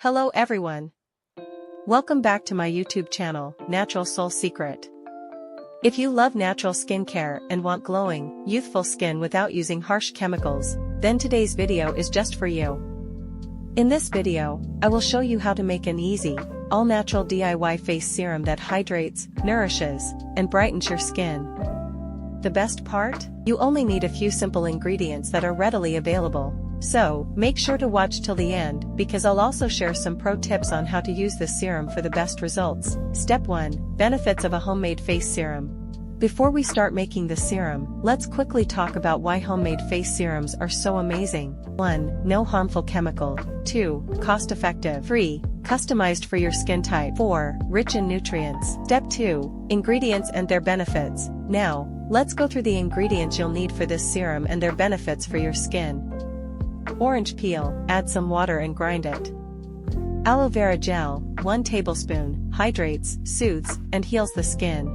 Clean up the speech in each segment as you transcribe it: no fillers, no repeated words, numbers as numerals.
Hello everyone. Welcome back to my YouTube channel, Natural Soul Secret. If you love natural skincare and want glowing, youthful skin without using harsh chemicals, then today's video is just for you. In this video, I will show you how to make an easy, all-natural DIY face serum that hydrates, nourishes, and brightens your skin. The best part? You only need a few simple ingredients that are readily available. So, make sure to watch till the end because I'll also share some pro tips on how to use this serum for the best results. Step 1. Benefits of a homemade face serum. Before we start making the serum, let's quickly talk about why homemade face serums are so amazing. 1. No harmful chemical. 2. Cost-effective. 3. Customized for your skin type. 4. Rich in nutrients. Step 2. Ingredients and their benefits. Now, let's go through the ingredients you'll need for this serum and their benefits for your skin. Orange peel, add some water and grind it. Aloe vera gel, 1 tablespoon, hydrates, soothes, and heals the skin.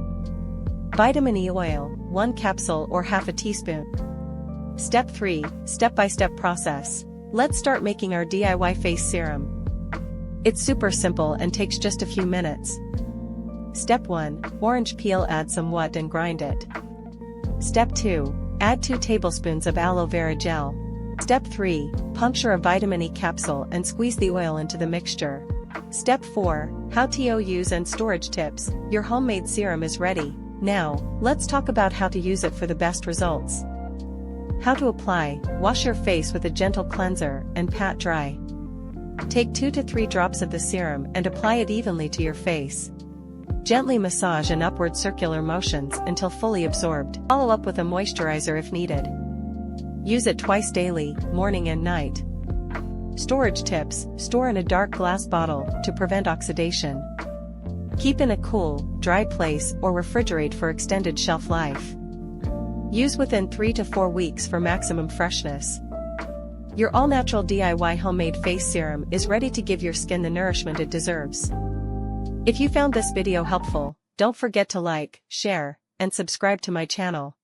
Vitamin E oil, 1 capsule or half a teaspoon. Step 3, step-by-step process. Let's start making our DIY face serum. It's super simple and takes just a few minutes. Step 1, orange peel, add some water and grind it. Step 2, add 2 tablespoons of aloe vera gel. Step 3, puncture a vitamin E capsule and squeeze the oil into the mixture. Step 4, how to use and storage tips. Your homemade serum is ready. Now, let's talk about how to use it for the best results. How to apply. Wash your face with a gentle cleanser and pat dry. Take 2 to 3 drops of the serum and apply it evenly to your face. Gently massage in upward circular motions until fully absorbed. Follow up with a moisturizer if needed. Use it twice daily, morning and night. Storage tips. Store in a dark glass bottle to prevent oxidation. Keep in a cool, dry place or refrigerate for extended shelf life. Use within 3 to 4 weeks for maximum freshness. Your all-natural DIY homemade face serum is ready to give your skin the nourishment it deserves. If you found this video helpful, don't forget to like, share, and subscribe to my channel.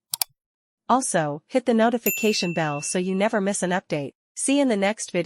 Also, hit the notification bell so you never miss an update. See you in the next video.